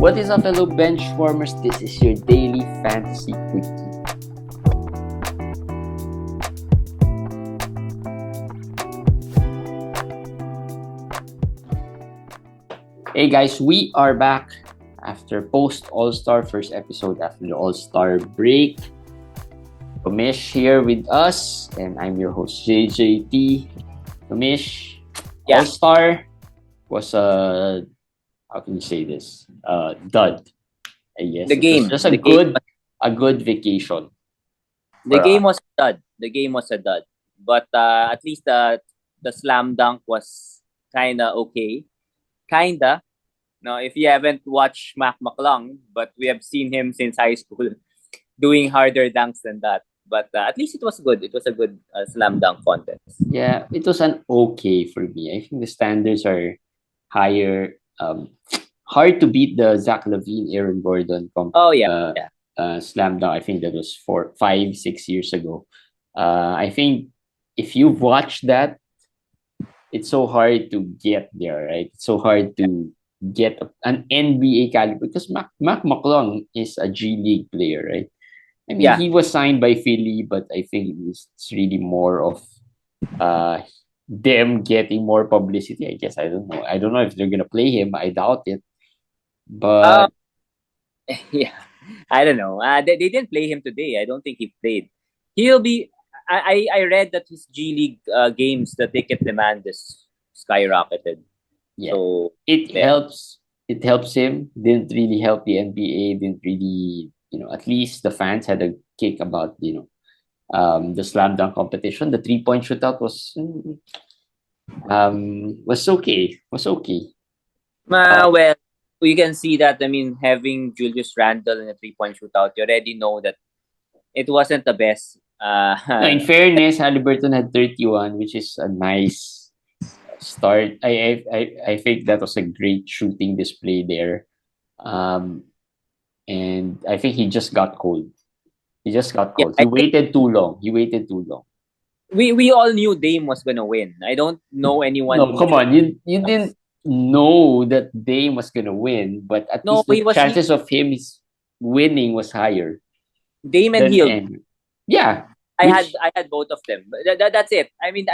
What is up, fellow benchwarmers? This is your daily fantasy quickie. Hey guys, we are back after post All-Star, first episode after the All-Star break. Ramesh here with us, and I'm your host JJT. Ramesh, All-Star was a how can you say this? Dud. I guess The game. Just a good vacation. The game was a dud. The game was a dud. But at least the slam dunk was kinda okay. Kinda. Now, if you haven't watched Mac McClung, but we have seen him since high school doing harder dunks than that. But at least it was good. It was a good slam dunk contest. Yeah, it was an okay for me. I think the standards are higher. Hard to beat the Zach LaVine, Aaron Gordon slam dunk. I think that was 4, 5, 6 years ago. I think if you've watched that, it's so hard to get there, right? It's so hard to get an NBA caliber because Mac McClung is a G League player, right? I mean, he was signed by Philly, but I think it's really more of them getting more publicity. I guess I don't know. I don't know if they're gonna play him. I doubt it. But yeah, I don't know. They didn't play him today. I don't think he played. He'll be. I read that his G League games, the ticket demand is skyrocketed. Yeah, so it helps. It helps him. Didn't really help the NBA. Didn't really, at least the fans had a kick about, the slam dunk competition. The 3-point shootout was okay. Was okay. Well, you can see that. I mean, having Julius Randle in a 3-point shootout, you already know that it wasn't the best. No, in fairness, Haliburton had 31, which is a nice start. I think that was a great shooting display there. And I think he just got cold. He waited too long. We all knew Dame was gonna win. I don't know anyone. No, come on. You didn't know that Dame was gonna win, but at least the chances of him winning was higher. Dame and Hill. Yeah. I had both of them. That's it. I mean,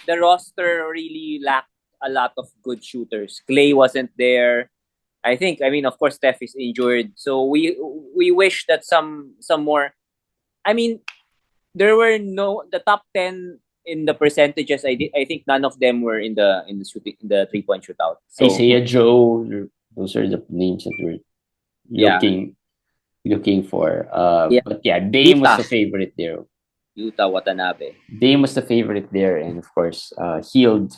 the roster really lacked a lot of good shooters. Clay wasn't there. I mean, of course, Steph is injured. So we wish that some more. I mean, there were the top 10 in the percentages. I think none of them were in the shooting, in the 3-point shootout. So, Isaiah Joe, those are the names that we're looking for. But yeah, Dame was the favorite there. Yuta Watanabe. Dame was the favorite there, and of course, Hield,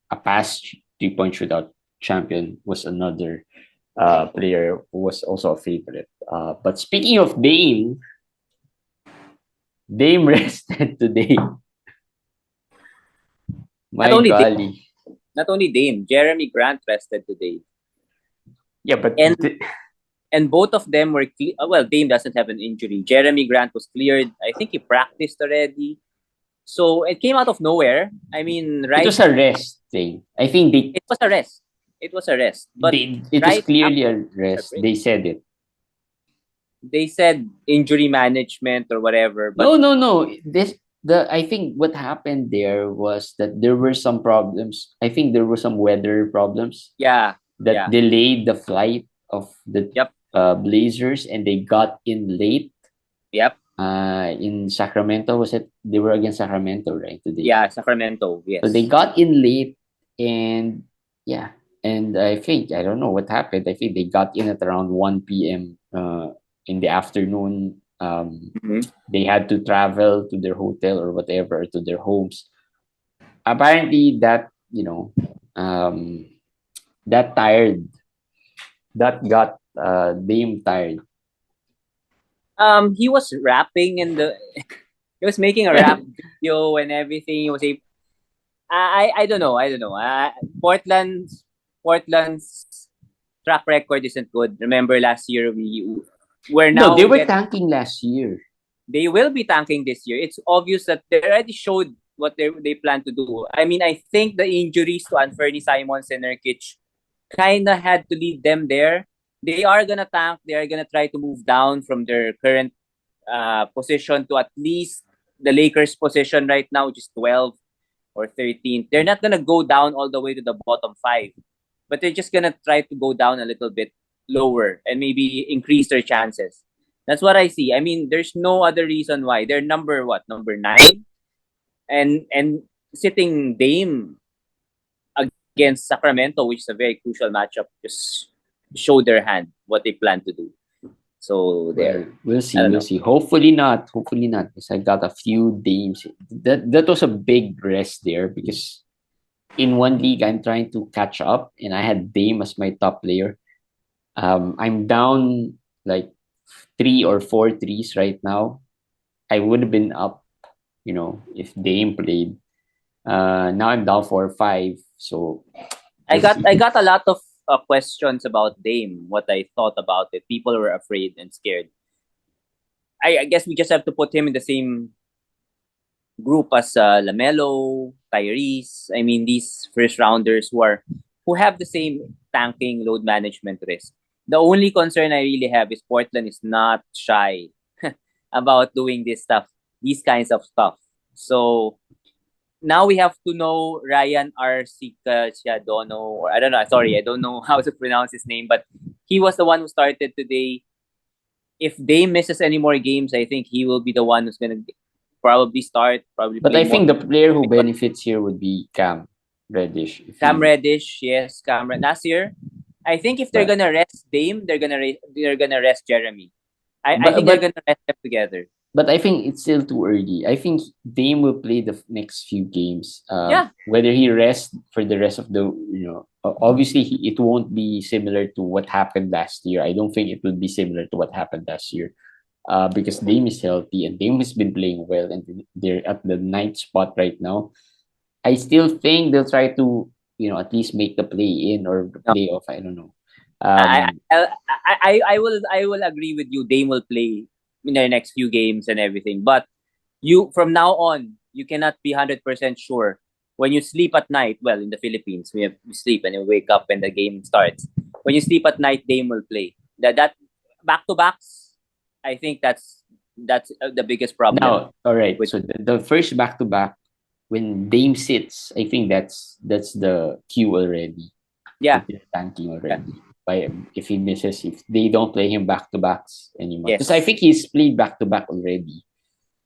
a past 3-point shootout champion, was another player who was also a favorite. But speaking of Dame rested today. Not only Dame, Jeremy Grant rested today. Yeah, but and both of them were well, Dame doesn't have an injury. Jeremy Grant was cleared. I think he practiced already. So it came out of nowhere. I mean, right? It was a rest thing. I think it was a rest. It was a rest. But it was clearly a rest. They said it. They said injury management or whatever. But no. I think what happened there was that there were some problems. I think there were some weather problems. Yeah. That delayed the flight of the Blazers, and they got in late. Yep. In Sacramento, was it? They were against Sacramento, right? Today. Yeah, Sacramento. Yes. So they got in late, and and I think I don't know what happened. I think they got in at around 1 p.m. In the afternoon. They had to travel to their hotel or whatever, to their homes. Apparently, that that got Dame tired. He was rapping he was making a rap video and everything. He was I don't know. Portland's track record isn't good. Remember last year they were tanking last year. They will be tanking this year. It's obvious that they already showed what they plan to do. I mean, I think the injuries to Anthony Simons and Nurkic kind of had to lead them there. They are gonna tank. They are gonna try to move down from their current position to at least the Lakers' position right now, which is 12 or 13. They're not gonna go down all the way to the bottom 5, but they're just gonna try to go down a little bit lower and maybe increase their chances. That's what I see. I mean, there's no other reason why they're number 9, and sitting Dame against Sacramento, which is a very crucial matchup, just show their hand what they plan to do. So there, we'll see. We'll see. Hopefully not. Hopefully not. Because I got a few Dames. That was a big rest there because in one league I'm trying to catch up, and I had Dame as my top player. I'm down like 3 or 4 threes right now. I would have been up, if Dame played. Now I'm down 4 or 5. So I got a lot of questions about Dame. What I thought about it. People were afraid and scared. I guess we just have to put him in the same group as LaMelo, Tyrese. I mean, these first rounders who have the same tanking load management risk. The only concern I really have is Portland is not shy about doing this stuff, these kinds of stuff. So now we have to know Ryan Arcidiacono, or I don't know. Sorry, I don't know how to pronounce his name, but he was the one who started today. If Dame misses any more games, I think he will be the one who's gonna probably start. But I think the player who benefits here would be Cam Reddish. Reddish, yes, Cam. Last year, I think if they're gonna rest Dame, they're gonna rest Jeremy. I think they're gonna rest them together. But I think it's still too early. I think Dame will play the next few games. Yeah. Whether he rests for the rest of the, obviously it won't be similar to what happened last year. I don't think it will be similar to what happened last year. Because Dame is healthy and Dame has been playing well, and they're at the 9th spot right now. I still think they'll try to, at least make the play in or the playoff. I don't know. I will agree with you. Dame will play in the next few games and everything. But from now on, you cannot be 100% sure. When you sleep at night, well, in the Philippines, we sleep and you wake up and the game starts. When you sleep at night, Dame will play. That back-to-backs, I think that's the biggest problem. Now, all right. So the first back-to-back, when Dame sits, I think that's the cue already. Yeah. Tanking already. Yeah. If he misses, if they don't play him back-to-backs anymore. Because I think he's played back-to-back already.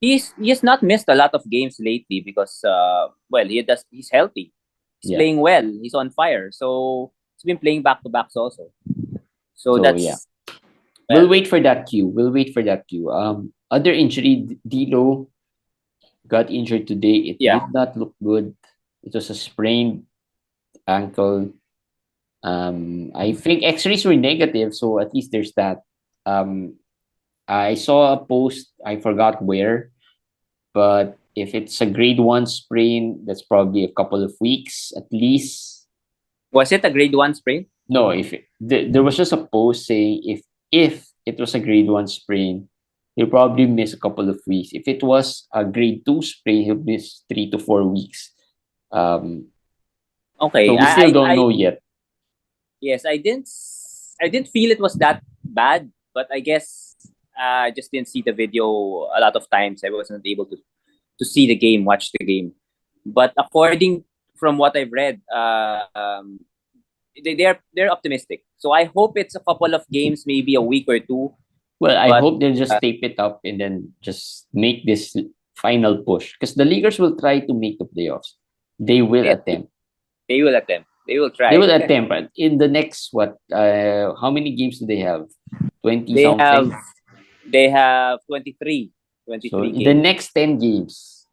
He's not missed a lot of games lately because he's healthy. He's playing well. He's on fire. So he's been playing back-to-backs also. So that's yeah. We'll wait for that cue. Other injury, D'Lo got injured today. It did not look good. It was a sprained ankle. I think X-rays were negative, so at least there's that. I saw a post, I forgot where, but if it's a grade 1 sprain, that's probably a couple of weeks at least. Was it a grade 1 sprain? No, there was just a post saying if it was a grade 1 sprain, he'll probably miss a couple of weeks. If it was a grade 2 sprain, he'll miss 3 to 4 weeks. Okay, so we still don't know yet. Yes, I didn't feel it was that bad, but I guess I just didn't see the video a lot of times. I wasn't able to see the game, watch the game. But according from what I've read, they're optimistic. So I hope it's a couple of games, maybe a week or 2. Well, I hope they'll just tape it up and then just make this final push. Because the leaguers will try to make the playoffs. They will attempt. They will attempt. They will try. They will attempt. But in the next, how many games do they have? 20 something? They have 23. 23 so games. In the next 10 games,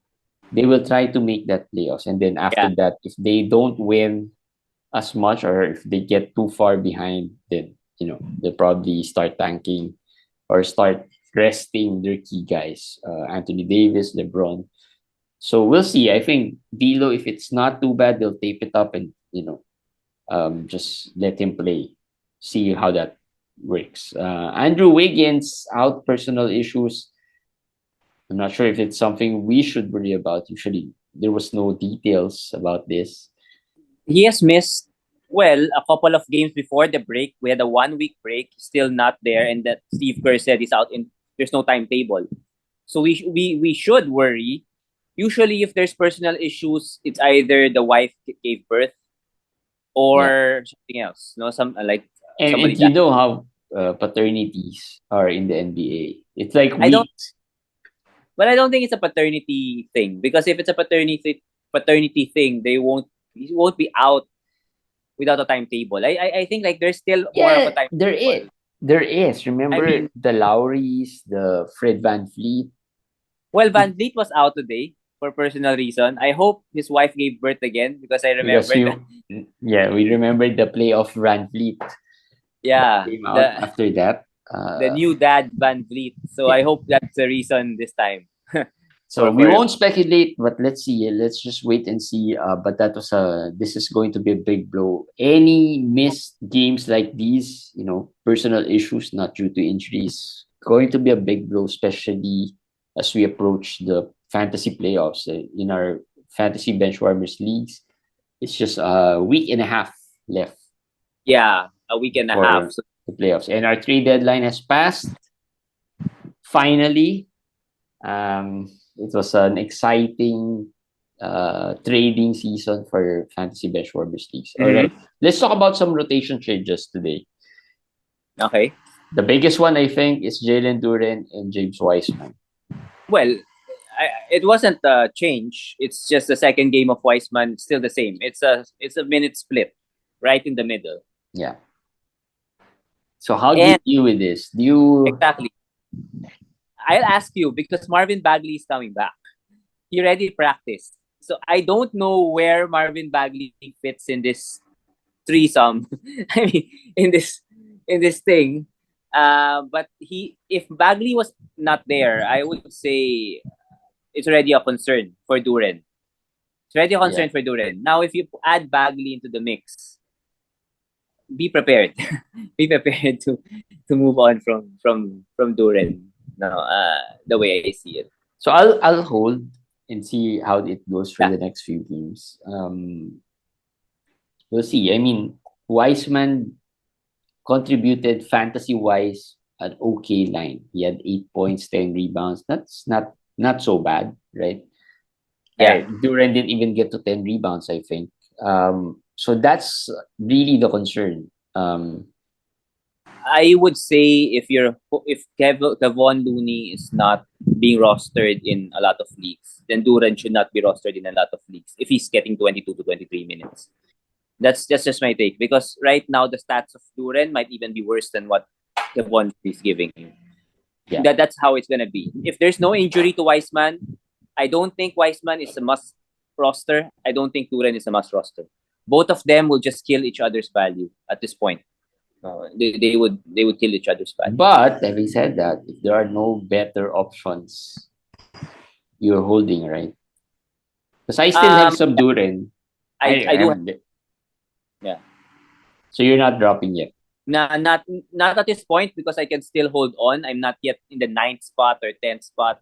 they will try to make that playoffs. And then after that, if they don't win as much or if they get too far behind, then, they'll probably start tanking or start resting their key guys. Anthony Davis, LeBron. So we'll see. I think D'Lo, if it's not too bad, they'll tape it up and, just let him play. See how that works. Andrew Wiggins, out personal issues. I'm not sure if it's something we should worry about. Usually, there was no details about this. He has missed Well, a couple of games before the break, we had a 1 week break, still not there, and that Steve Kerr said he's out in. There's no timetable, so we should worry. Usually, if there's personal issues, it's either the wife gave birth or something else. No, and you know how paternities are in the NBA. It's like weeks. But I don't think it's a paternity thing, because if it's a paternity thing, he won't be out without a timetable. I think like there's still more of a timetable. There is. Remember the Lowrys, the Fred VanVleet? Well, VanVleet was out today for personal reason. I hope his wife gave birth again, because I remember we remember the playoff VanVleet. Yeah. Came out after that. The new dad VanVleet. So I hope that's the reason this time. So we won't speculate, but let's see. Let's just wait and see. But this is going to be a big blow. Any missed games like these, personal issues, not due to injuries, going to be a big blow, especially as we approach the fantasy playoffs in our fantasy benchwarmers leagues. It's just a week and a half left. Yeah, a week and a half. The playoffs, and our trade deadline has passed. Finally, it was an exciting trading season for fantasy benchwarmers leagues. All right, let's talk about some rotation changes today. Okay. The biggest one, I think, is Jalen Duren and James Wiseman. Well, it wasn't a change. It's just the second game of Wiseman, still the same. It's a minute split, right in the middle. Yeah. So how do you deal with this? Exactly. I'll ask you, because Marvin Bagley is coming back. He already practiced. So I don't know where Marvin Bagley fits in this threesome. I mean, in this thing. But if Bagley was not there, I would say it's already a concern for Duren. It's already a concern for Duren. Now, if you add Bagley into the mix, be prepared. Be prepared to move on from Duren. No, the way I see it. So I'll hold and see how it goes for the next few games. We'll see. I mean, Wiseman contributed fantasy-wise an okay line. He had 8 points, 10 rebounds. That's not so bad, right? Yeah. Duren didn't even get to 10 rebounds, I think. So that's really the concern. I would say if Kevon Looney is not being rostered in a lot of leagues, then Duren should not be rostered in a lot of leagues if he's getting 22 to 23 minutes. That's just my take, because right now the stats of Duren might even be worse than what Kevon is giving him. Yeah. That's how it's gonna be. If there's no injury to Wiseman, I don't think Wiseman is a must roster. I don't think Duren is a must roster. Both of them will just kill each other's value at this point. They would kill each other's value. But having said that, if there are no better options, you're holding, right? Because I still have some Duren. I do. Yeah. So you're not dropping yet? Not at this point, because I can still hold on. I'm not yet in the 9th spot or 10th spot.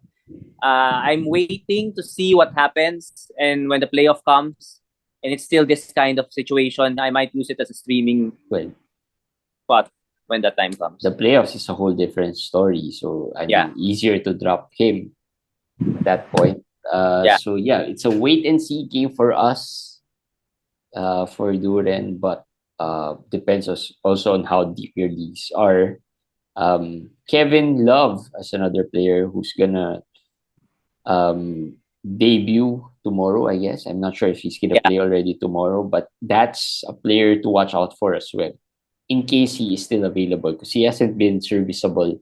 I'm waiting to see what happens, and when the playoff comes, and it's still this kind of situation, I might use it as a streaming spot when that time comes. The playoffs is a whole different story, so I mean, easier to drop him at that point. So it's a wait and see game for us, for Duren, but depends also on how deep your leagues are. Kevin Love as another player who's gonna debut tomorrow, I guess. I'm not sure if he's gonna play already tomorrow, but that's a player to watch out for as well, in case he is still available, because he hasn't been serviceable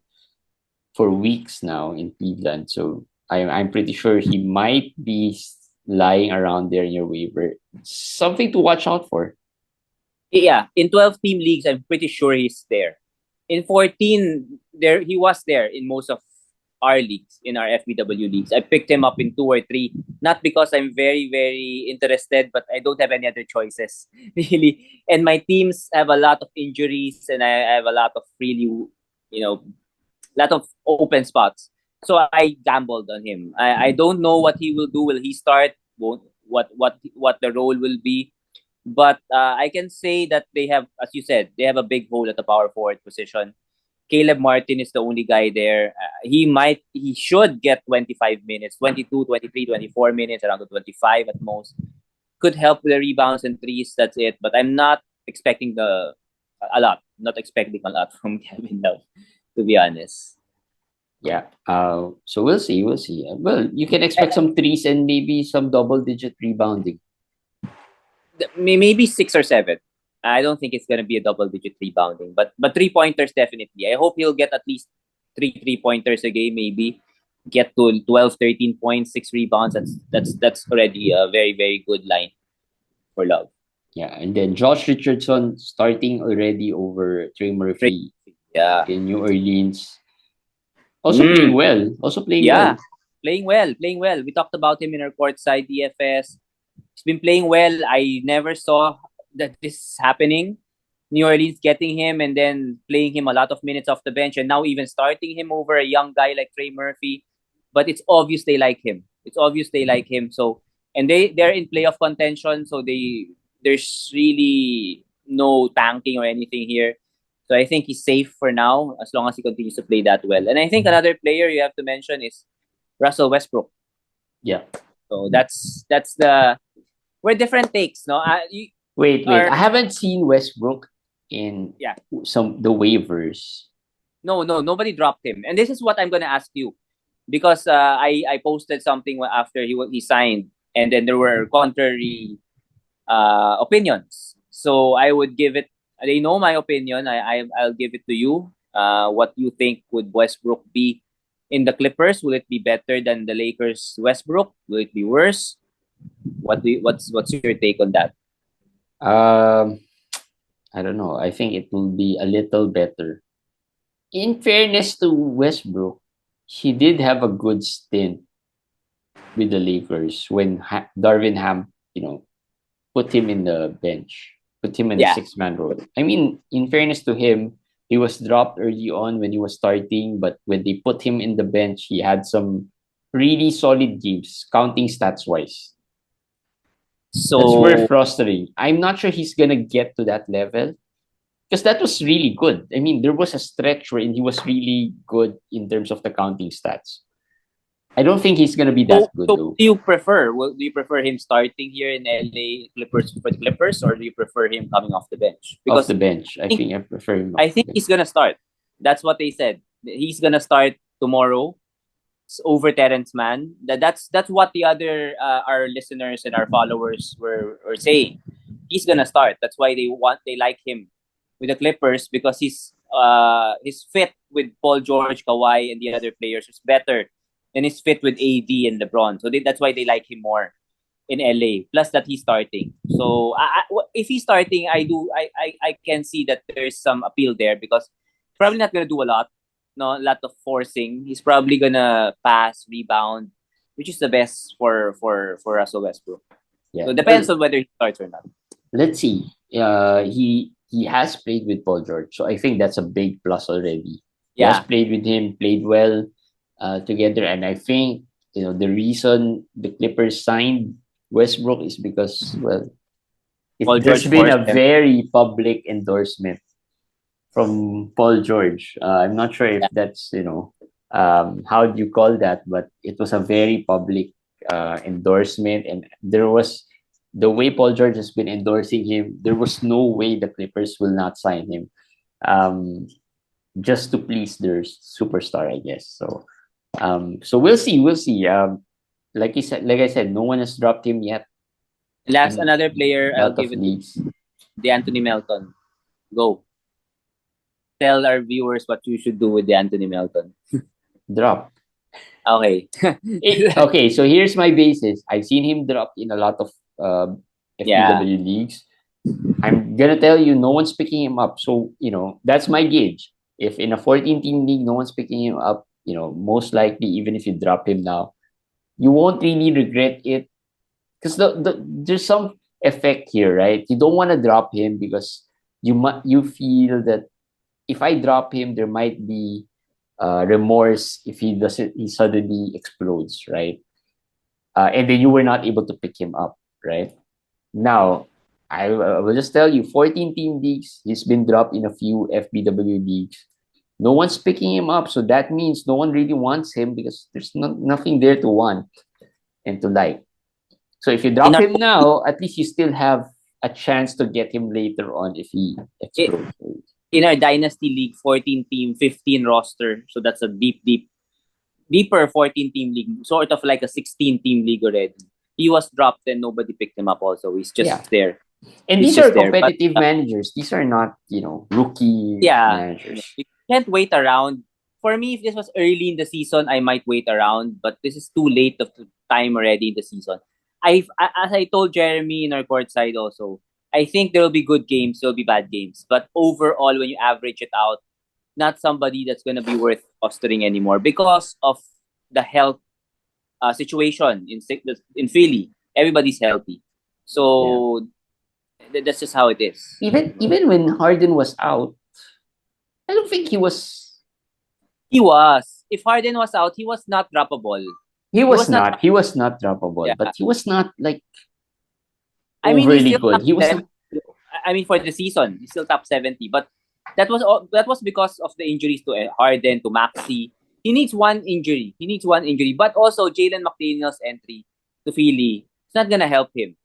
for weeks now in Cleveland. So I'm pretty sure he might be lying around there in your waiver. Something to watch out for. Yeah, in 12-team leagues, I'm pretty sure he's there. In 14, he was there in most of our leagues, in our FBW leagues. I picked him up in 2 or 3, not because I'm very, very interested, but I don't have any other choices, really. And my teams have a lot of injuries, and I have a lot of really, lot of open spots. So I gambled on him. I don't know what he will do. Will he start? What the role will be? But I can say that they have, as you said, they have a big hole at the power forward position. Caleb Martin is the only guy there. He should get 25 minutes, 22, 23, 24 minutes, around the 25 at most. Could help with the rebounds and threes, that's it. But I'm not expecting a lot. Not expecting a lot from Kevin Love, to be honest. Yeah. So we'll see. We'll see. Well, you can expect some threes and maybe some double-digit rebounding. Maybe 6 or 7. I don't think it's gonna be a double-digit rebounding, but 3-pointers definitely. I hope he'll get at least 3-pointers a game, maybe get to 12, 13 points, 6 rebounds. That's already a very, very good line for Love. Yeah, and then Josh Richardson starting already over Trey Murphy. Yeah, in New Orleans. Also playing well. Also playing well. Playing well. We talked about him in our courtside DFS. He's been playing well. I never saw that this is happening. New Orleans getting him and then playing him a lot of minutes off the bench, and now even starting him over a young guy like Trey Murphy. But it's obvious they like him. So, and they're in playoff contention, so there's really no tanking or anything here. So I think he's safe for now as long as he continues to play that well. And I think another player you have to mention is Russell Westbrook. Yeah. So that's we're different takes, no? Wait. I haven't seen Westbrook in the waivers. No, nobody dropped him. And this is what I'm gonna ask you, because I posted something after he signed, and then there were contrary opinions. So I would give it. They know my opinion. I'll give it to you. What you think would Westbrook be in the Clippers? Will it be better than the Lakers' Westbrook? Will it be worse? What's your take on that? I don't know. I think it will be a little better. In fairness to Westbrook, he did have a good stint with the Lakers when Darvin Ham, put him in the bench, put him in the 6-man role. I mean, in fairness to him, he was dropped early on when he was starting, but when they put him in the bench, he had some really solid games, counting stats wise. So that's worth rostering. I'm not sure he's gonna get to that level, because that was really good. I mean, there was a stretch where he was really good in terms of the counting stats. I don't think he's gonna be that good. So do you prefer? Do you prefer him starting here in LA Clippers for the Clippers, or do you prefer him coming off the bench? Because off the bench, I think I prefer him. I think he's gonna start. That's what they said. He's gonna start tomorrow over Terrence Mann. That's what the other our listeners and our followers were saying. He's gonna start. That's why they like him with the Clippers, because his fit with Paul George, Kawhi, and the other players is better than his fit with AD and LeBron. So that's why they like him more in LA. Plus that he's starting. So if he's starting, I can see that there's some appeal there, because probably not gonna do a lot. No, a lot of forcing. He's probably gonna pass, rebound, which is the best for Russell Westbrook. Yeah. So it depends on whether he starts or not. Let's see. He has played with Paul George, so I think that's a big plus already. He has played with him, played well together, and I think the reason the Clippers signed Westbrook is because there's been a very public endorsement from Paul George. I'm not sure if that's how do you call that, but it was a very public endorsement, and there was the way Paul George has been endorsing him. There was no way the Clippers will not sign him, just to please their superstar, I guess. So we'll see. Like I said, no one has dropped him yet. Another player, I'll give it DeAnthony Melton. Go. Tell our viewers what you should do with DeAnthony Melton. Drop. Okay. Okay, so here's my basis. I've seen him drop in a lot of FPW leagues. I'm gonna tell you, no one's picking him up. So that's my gauge. If in a 14-team league, no one's picking him up, most likely, even if you drop him now, you won't really regret it, because there's some effect here, right? You don't want to drop him because you feel that if I drop him, there might be remorse if he suddenly explodes, right? And then you were not able to pick him up, right? Now, I will just tell you, 14 team leagues. He's been dropped in a few FBW leagues. No one's picking him up, so that means no one really wants him because there's nothing there to want and to like. So if you drop him now, at least you still have a chance to get him later on if he explodes. In our Dynasty League, 14 team, 15 roster. So that's a deeper 14 team league, sort of like a 16 team league already. He was dropped and nobody picked him up also. He's just there. And these are competitive managers. These are not, rookie managers. You can't wait around. For me, if this was early in the season, I might wait around. But this is too late of time already in the season. As I told Jeremy in our court side also, I think there will be good games, there will be bad games. But overall, when you average it out, not somebody that's going to be worth fostering anymore because of the health situation in Philly. Everybody's healthy. So that's just how it is. Even when Harden was out, I don't think he was. He was. If Harden was out, he was not droppable. He was not droppable, but he was not like overly good. He was. For the season, he's still top 70, but that was because of the injuries to Harden, to Maxey. He needs one injury. But also Jalen McDaniel's entry to Philly, it's not gonna help him.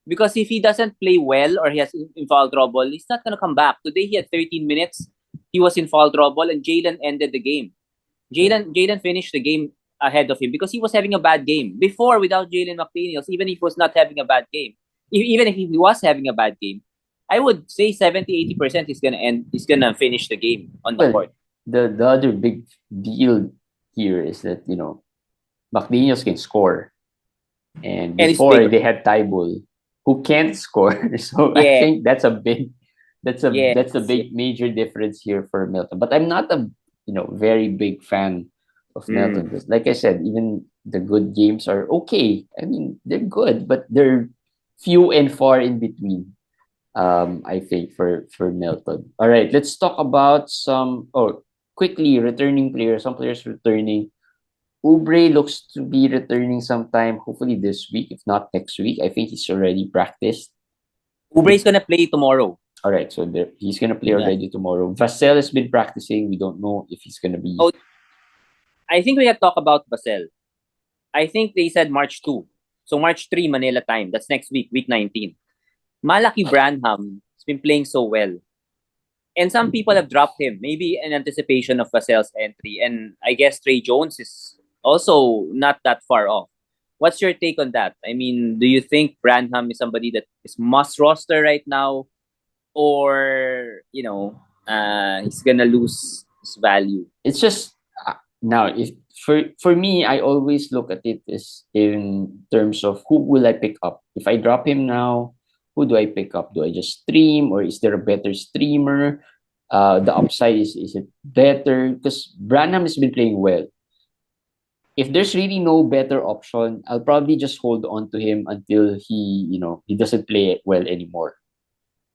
Because if he doesn't play well or he has in foul trouble, he's not gonna come back. Today he had 13 minutes. He was in foul trouble and Jalen ended the game. Jalen finished the game ahead of him because he was having a bad game. Before, without Jalen McDaniels, even if he was not having a bad game, even if he was having a bad game, I would say 70-80% he's gonna finish the game on the court. The other big deal here is that McDaniels can score, and before they had Tybal who can't score. So I think that's a big major difference here for Melton. But I'm not a very big fan of Melton. Like I said, even the good games are okay. I mean, they're good, but they're few and far in between. I think for Melton. All right, let's talk about quickly returning players. Some players returning. Oubre looks to be returning sometime, hopefully this week, if not next week. I think he's already practiced. Oubre is gonna play tomorrow. All right, so he's gonna play already tomorrow. Vassell has been practicing. We don't know if he's gonna be. Oh, I think we have talked about Vassell. I think they said March 2. So March 3, Manila time. That's next week, week 19. Malaki Branham has been playing so well. And some people have dropped him, maybe in anticipation of Vassell's entry. And I guess Trey Jones is also not that far off. What's your take on that? I mean, do you think Branham is somebody that is must roster right now? Or, he's going to lose his value? It's just, now, for me, I always look at it as in terms of who will I pick up. If I drop him now, who do I pick up? Do I just stream, or is there a better streamer? The upside is it better? Because Branham has been playing well. If there's really no better option, I'll probably just hold on to him until he doesn't play well anymore.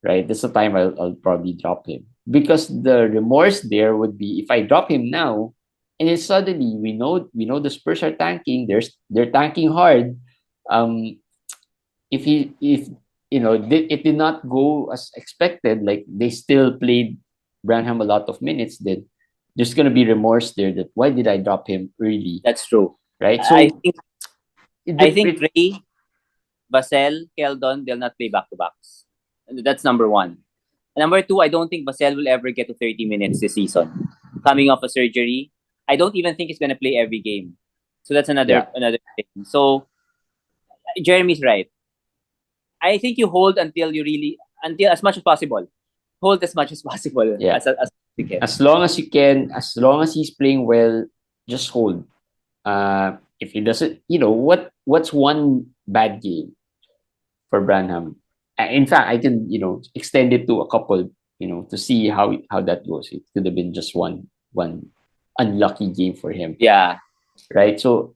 Right? That's the time I'll probably drop him. Because the remorse there would be if I drop him now, and then suddenly we know the Spurs are tanking. They're tanking hard. If it did not go as expected, like they still played Branham a lot of minutes, then there's gonna be remorse there that why did I drop him early? That's true. Right? So I think Ray, Vassell, Keldon, they'll not play back-to-backs. That's number one. And number two, I don't think Vassell will ever get to 30 minutes this season. Coming off a surgery, I don't even think he's gonna play every game. So that's another thing. So Jeremy's right. I think you hold until as much as possible. Hold as much as possible. Yeah. As you can. As long as you can, as long as he's playing well, just hold. If he doesn't, what's one bad game for Branham? In fact, I can, extend it to a couple, to see how that goes. It could have been just one unlucky game for him. Yeah. Right. So,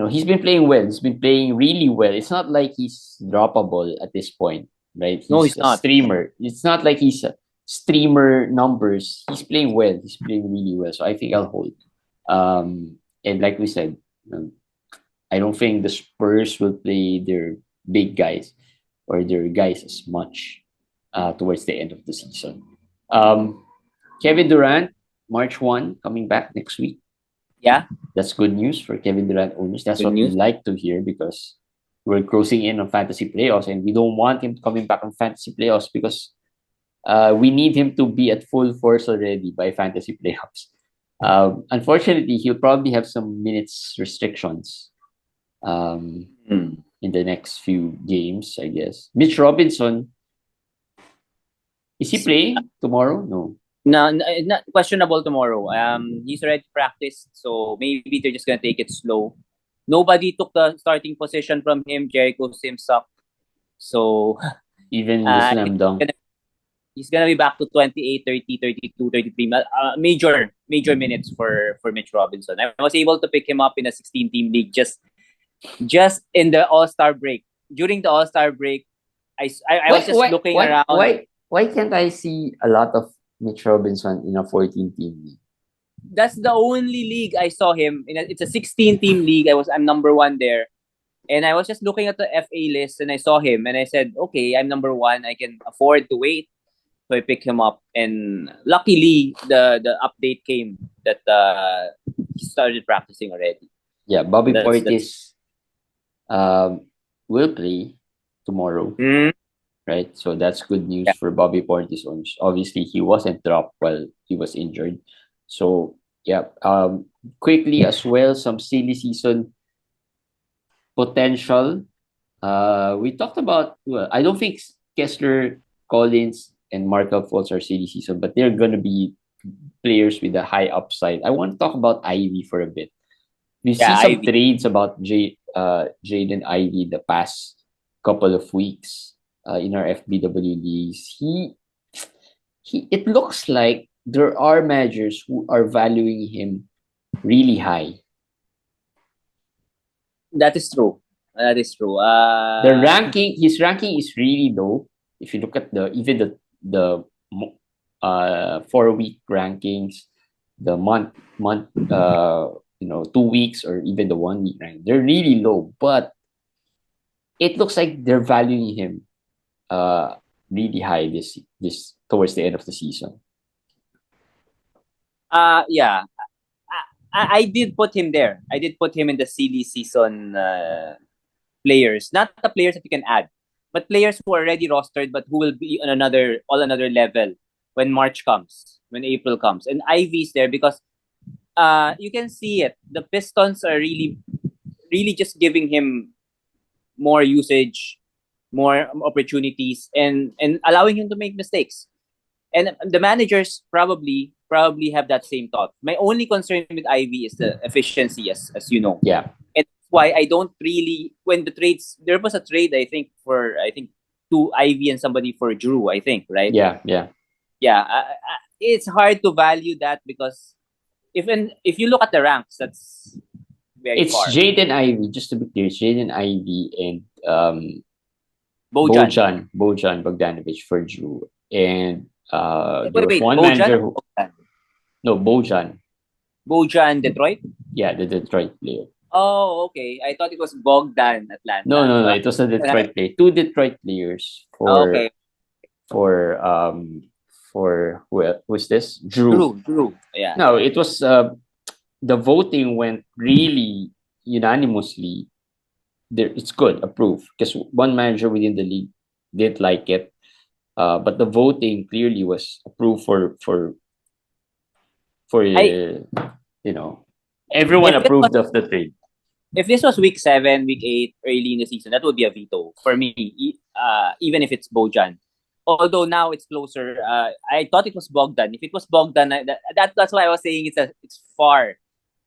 he's been playing well. He's been playing really well. It's not like he's droppable at this point, right? He's not. Streamer. It's not like he's a streamer numbers. He's playing well. He's playing really well. So I think I'll hold. And like we said, I don't think the Spurs will play their big guys. or their guys as much towards the end of the season. Kevin Durant, March 1, coming back next week. Yeah. That's good news for Kevin Durant owners. That's Good what we news. like to hear because we're closing in on fantasy playoffs and we don't want him coming back on fantasy playoffs because we need him to be at full force already by fantasy playoffs. Unfortunately, he'll probably have some minutes restrictions in the next few games, I guess. Mitch Robinson, is he playing tomorrow? No. No, not questionable tomorrow. He's already practiced, so maybe they're just gonna take it slow. Nobody took the starting position from him. Jericho Sims sucked. So even the slam dunk. He's gonna be back to 28, 30, 32, 33. Major minutes for Mitch Robinson. I was able to pick him up in a 16-team league just in the All-Star break. During the All-Star break, I was just looking around. Why can't I see a lot of Mitch Robinson in a 14-team league? That's the only league I saw him in. It's a 16-team league. I'm number 1 there, and I was just looking at the FA list and I saw him and I said, okay, I'm number 1. I can afford to wait. So I picked him up, and luckily the update came that he started practicing already. Yeah, Bobby Portis will play tomorrow. Right, so that's good news for Bobby Portis. Obviously, he wasn't dropped while he was injured. So yeah, quickly as well, some silly season potential. We talked about. Well, I don't think Kessler, Collins, and markelle fultz are silly season, but they're gonna be players with a high upside. I want to talk about Ivey for a bit. We see some trades about Jaden Ivey the past couple of weeks. In our FBW leagues, it looks like there are managers who are valuing him really high. That is true. His ranking is really low. If you look at the 4-week rankings, the month 2 weeks or even the 1 week rank, they're really low. But it looks like they're valuing him really high this towards the end of the season. Yeah, I did put him there. I did put him in the silly season players, not the players that you can add, but players who are already rostered but who will be on another level when March comes, when April comes, and Ivey's there because you can see it. The Pistons are really just giving him more usage, more opportunities, and allowing him to make mistakes. And the managers probably have that same thought. My only concern with Ivey is the efficiency, as you know. Yeah. And that's why I don't really, when the trades, there was a trade, I think to Ivey and somebody for Drew, I think, right? Yeah. It's hard to value that because if you look at the ranks, that's very far. It's Jaden Ivey, just to be clear, it's Jaden Ivey and Bojan Bogdanovic for Drew. And there was one manager who... No, Bojan. Bojan, Detroit? Yeah, the Detroit player. Oh, okay. I thought it was Bogdan, Atlanta. No. It was a Detroit player. 2 Detroit players for who's this? Drew. Yeah. No, it was the voting went really unanimously. It's good, approved, because one manager within the league didn't like it, but the voting clearly was approved for everyone approved of the trade. If this was week 7, week 8, early in the season, that would be a veto for me, even if it's Bojan. Although now it's closer. I thought it was Bogdan. If it was Bogdan, that's why I was saying it's far.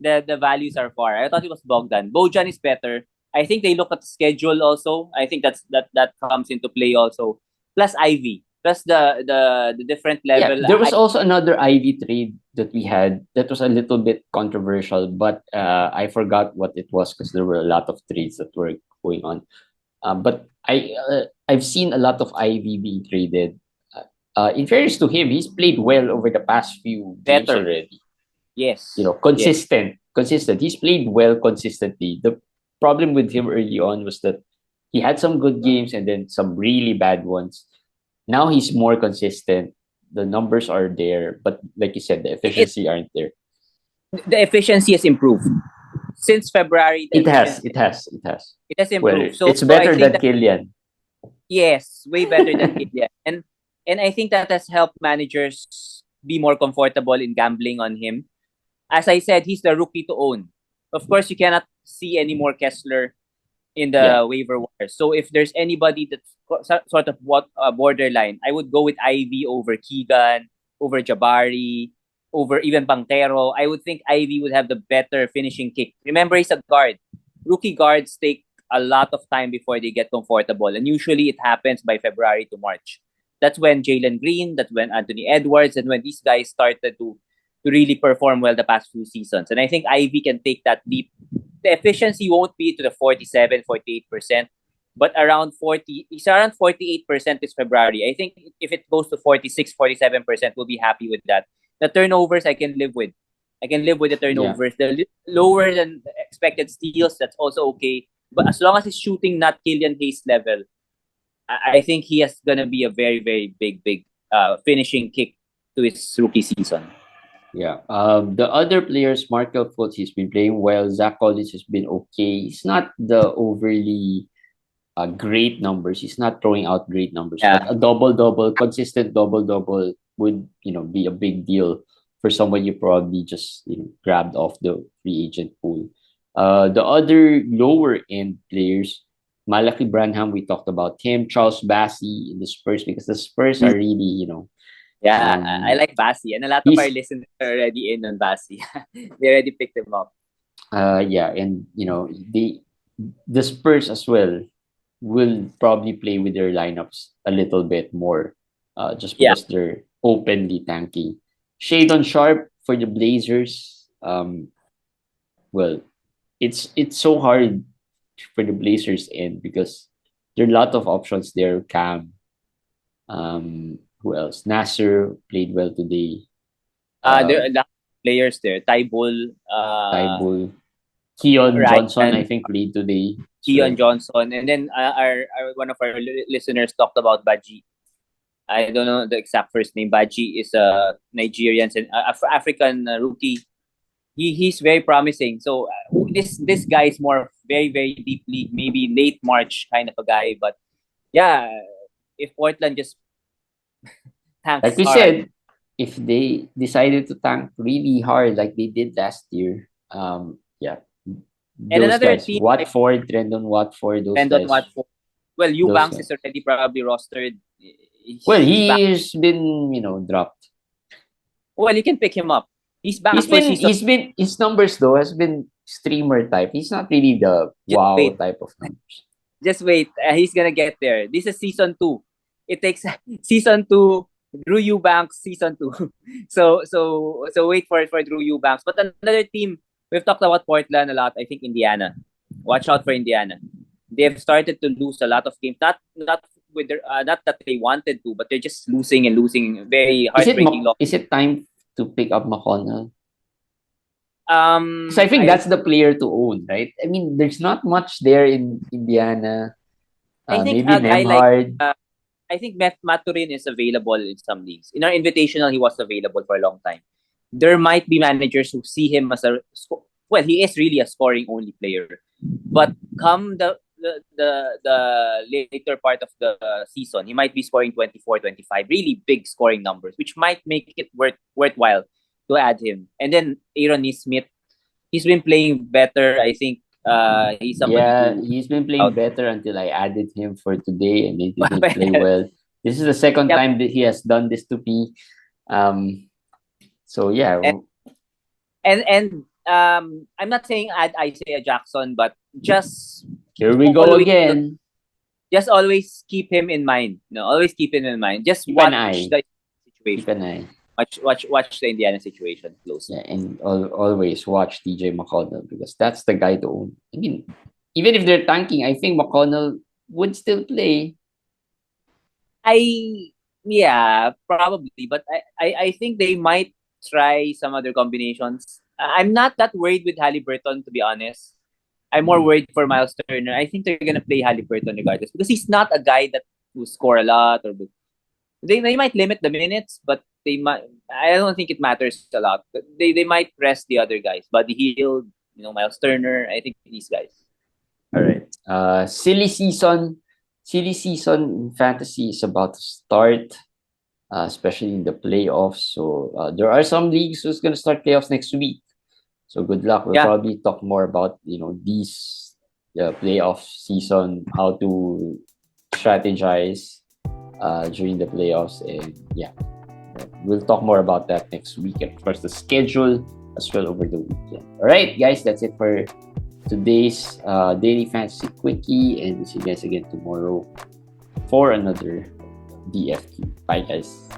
The values are far. I thought it was Bogdan. Bojan is better. I think they look at the schedule also. I think that comes into play also. Plus Ivey. Plus the different level. Yeah, there was also another Ivey trade that we had that was a little bit controversial, but I forgot what it was because there were a lot of trades that were going on. But I've seen a lot of Ivey being traded. In fairness to him, he's played well over the past few games already. Yes. Consistent. He's played well consistently. The problem with him early on was that he had some good games and then some really bad ones. Now he's more consistent. The numbers are there, but like you said, the efficiency aren't there. The efficiency has improved since February. It has improved. Well, it's better than Killian. Yes, way better than Killian, and I think that has helped managers be more comfortable in gambling on him. As I said, he's the rookie to own. Of course, you cannot see any more Kessler in the waiver wire. So if there's anybody that's sort of borderline, I would go with Ivey over Keegan, over Jabari, over even Banquero. I would think Ivey would have the better finishing kick. Remember, he's a guard. Rookie guards take a lot of time before they get comfortable, and usually it happens by February to March. That's when Jalen Green, that's when Anthony Edwards, and when these guys started to really perform well the past few seasons. And I think Ivey can take that leap. The efficiency won't be to the 47, 48%, but around 40, it's around 48% this February. I think if it goes to 46, 47%, we'll be happy with that. The turnovers I can live with. I can live with the turnovers. Yeah. The lower than expected steals, that's also okay. But as long as he's shooting not Killian Hayes level, I think he is going to be a very, very big finishing kick to his rookie season. Yeah. The other players, Markelle Fultz, he's been playing well. Zach Collins has been okay. He's not the overly great numbers. He's not throwing out great numbers. Yeah. But a double-double, consistent double-double would, be a big deal for someone you probably just grabbed off the free agent pool. The other lower-end players, Malaki Branham, we talked about him. Charles Bassey in the Spurs, because the Spurs are really, Yeah, I like Bassey, and a lot of our listeners are already in on Bassey. They already picked him up. Yeah, and the Spurs as well will probably play with their lineups a little bit more, just because they're openly tanking. Shadon Sharp for the Blazers. Well, it's so hard for the Blazers end because there are a lot of options there. Cam, who else? Nasser played well today. There are a lot of players there. Tybul. Keon Johnson, I think, played today. Keon Johnson. And then our one of our listeners talked about Baji. I don't know the exact first name. Baji is a Nigerian and African rookie. He's very promising. So this guy is more very, very deep league, maybe late March kind of a guy. But yeah, if Portland just tanks like we said, if they decided to tank really hard like they did last year, yeah. And another team, Watford, Trendon Watford, those Trendon guys. Watford. Well, Eubanks is already probably rostered. He's been, dropped. Well, you can pick him up. He's back. His numbers though has been streamer type. He's not really the type of numbers. Just wait. He's gonna get there. This is season 2. It takes season 2. Drew Eubanks season 2. So wait for Drew Eubanks. But another team, we've talked about Portland a lot. I think Indiana. Watch out for Indiana. They've started to lose a lot of games. Not with their not that they wanted to, but they're just losing very heartbreaking. Is it time to pick up McConnell? So I think that's the player to own, right? I mean, there's not much there in Indiana. I think maybe Nemhard. I think Maturin is available in some leagues. In our invitational, he was available for a long time. There might be managers who see him as he is really a scoring only player. But come the later part of the season, he might be scoring 24, 25, really big scoring numbers, which might make it worthwhile to add him. And then Aaron Nesmith, he's been playing better. I think he's somebody he's been playing better until I added him for today, and he didn't play well. This is the second time that he has done this to me. So yeah. And I'm not saying add Isaiah Jackson, but just here we go again. Just always keep him in mind. Always keep him in mind. Just watch the situation. Keep an eye. Watch the Indiana situation closely. Yeah, and always watch TJ McConnell, because that's the guy to own. I mean, even if they're tanking, I think McConnell would still play. Yeah, probably, but I think they might try some other combinations. I'm not that worried with Haliburton, to be honest. I'm more worried for Miles Turner. I think they're gonna play Haliburton regardless because he's not a guy that will score a lot or they might limit the minutes, but they might. I don't think it matters a lot. They might rest the other guys, Buddy Hield, Miles Turner. I think these guys. All right. Silly season in fantasy is about to start, especially in the playoffs. So there are some leagues who's gonna start playoffs next week. So good luck. We'll probably talk more about these playoff season, how to strategize during the playoffs, and we'll talk more about that next week. And of course, the schedule as well over the weekend. All right, guys, that's it for today's daily fantasy quickie, and we'll see you guys again tomorrow for another DFQ. Bye, guys.